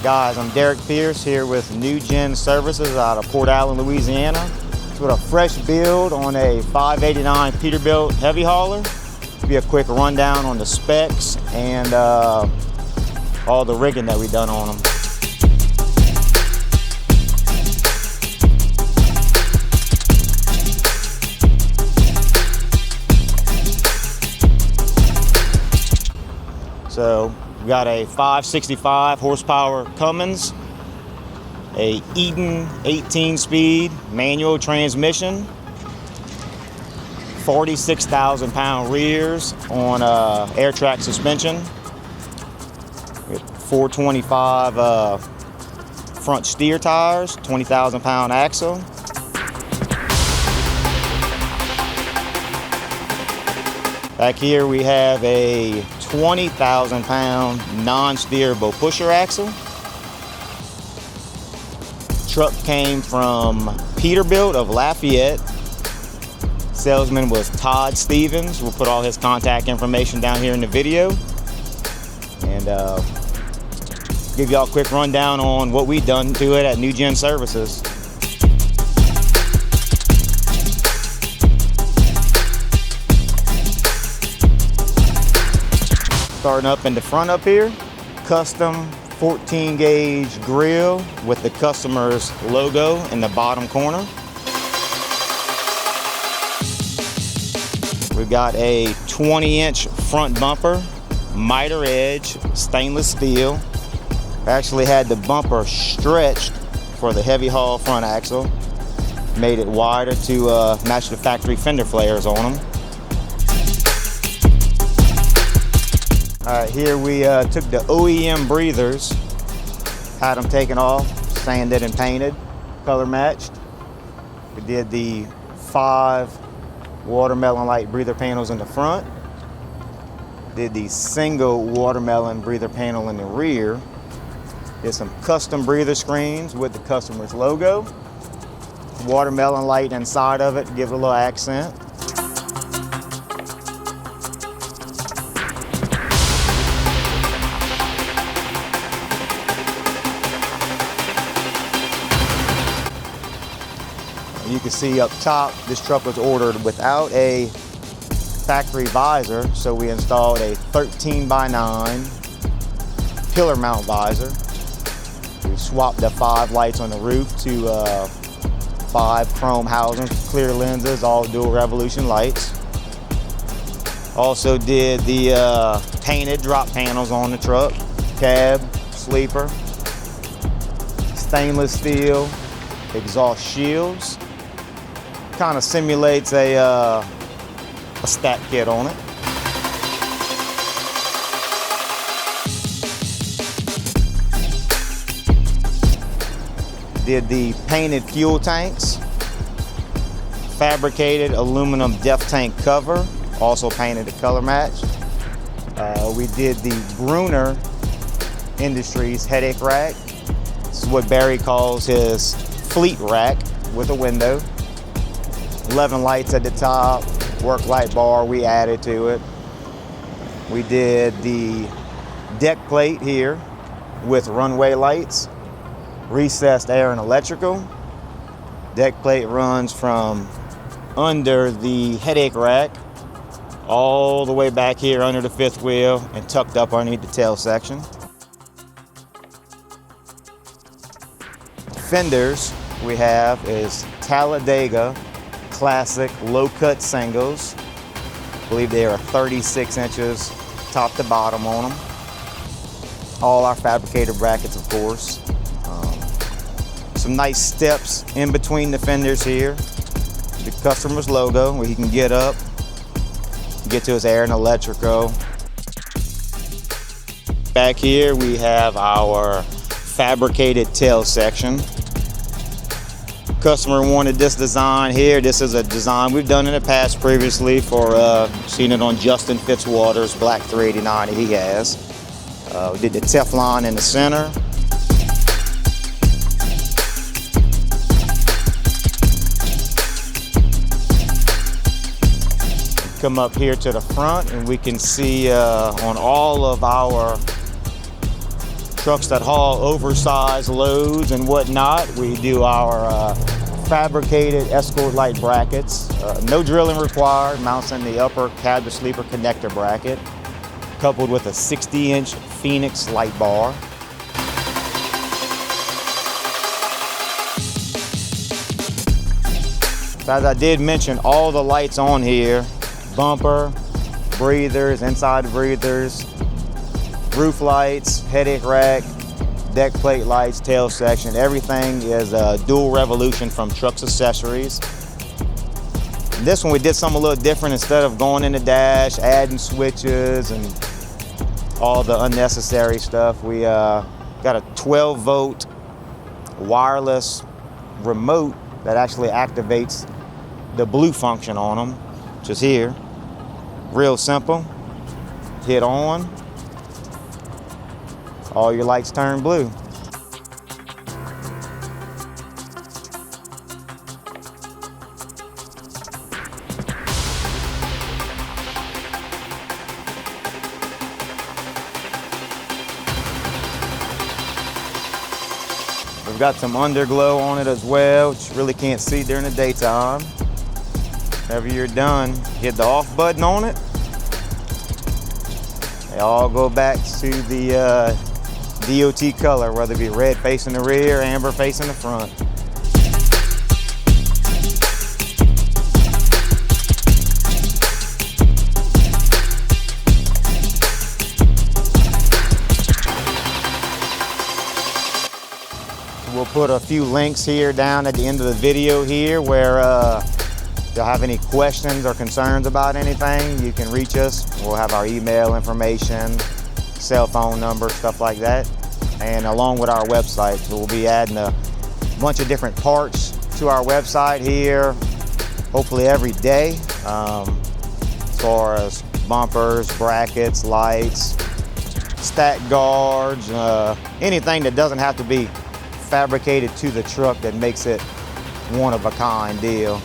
Guys, I'm Derek Pierce here with New Gen Services out of Port Allen, Louisiana. With a fresh build on a 589 Peterbilt heavy hauler. Be a quick rundown on the specs and all the rigging that we done on them. So we got a 565 horsepower Cummins, a Eden 18-speed manual transmission, 46,000 pound rears on air track suspension, with 425 front steer tires, 20,000 pound axle. Back here we have a 20,000 pound non-steerable pusher axle. Truck came from Peterbilt of Lafayette. Salesman was Todd Stevens. We'll put all his contact information down here in the video. And give y'all a quick rundown on what we've done to it at New Gen Services. Starting up in the front up here, custom 14 gauge grill with the customer's logo in the bottom corner. We've got a 20-inch front bumper, miter edge, stainless steel. Actually had the bumper stretched for the heavy haul front axle. Made it wider to match the factory fender flares on them. All right, here we took the OEM breathers, had them taken off, sanded and painted, color matched. We did the 5 watermelon light breather panels in the front. Did the single watermelon breather panel in the rear. Did some custom breather screens with the customer's logo. Watermelon light inside of it, give it a little accent. You can see up top, this truck was ordered without a factory visor, so we installed a 13x9 pillar mount visor. We swapped the 5 lights on the roof to 5 chrome housings, clear lenses, all dual revolution lights. Also did the painted drop panels on the truck, cab, sleeper, stainless steel exhaust shields. Kind of simulates a stack kit on it. Did the painted fuel tanks, fabricated aluminum depth tank cover, also painted the color match. We did the Brunner Industries headache rack. This is what Barry calls his fleet rack with a window. 11 lights at the top, work light bar we added to it. We did the deck plate here with runway lights, recessed air and electrical. Deck plate runs from under the headache rack all the way back here under the 5th wheel and tucked up underneath the tail section. Fenders we have is Talladega classic low cut singles. I believe they are 36 inches top to bottom on them. All our fabricated brackets, of course. Some nice steps in between the fenders here. The customer's logo where he can get up, get to his air and electrical. Back here we have our fabricated tail section. Customer wanted this design here. This is a design we've done in the past previously for seen it on Justin Fitzwater's black 389 that he has. We did the Teflon in the center. Come up here to the front and we can see on all of our trucks that haul oversized loads and whatnot. We do our fabricated ESCORT light brackets. No drilling required, mounts in the upper cab to sleeper connector bracket, coupled with a 60-inch Phoenix light bar. As I did mention, all the lights on here, bumper, breathers, inside breathers, roof lights, headache rack, deck plate lights, tail section, everything is a dual revolution from Trucks Accessories. This one we did something a little different. Instead of going in the dash, adding switches and all the unnecessary stuff, we got a 12-volt wireless remote that actually activates the blue function on them, which is here. Real simple. Hit on, all your lights turn blue. We've got some underglow on it as well, which you really can't see during the daytime. Whenever you're done, hit the off button on it. They all go back to the DOT color, whether it be red facing the rear, amber facing the front. We'll put a few links here down at the end of the video here where if y'all have any questions or concerns about anything, you can reach us. We'll have our email information, cell phone number, stuff like that. And along with our website, so we'll be adding a bunch of different parts to our website here, hopefully every day, as far as bumpers, brackets, lights, stack guards, anything that doesn't have to be fabricated to the truck that makes it one of a kind deal.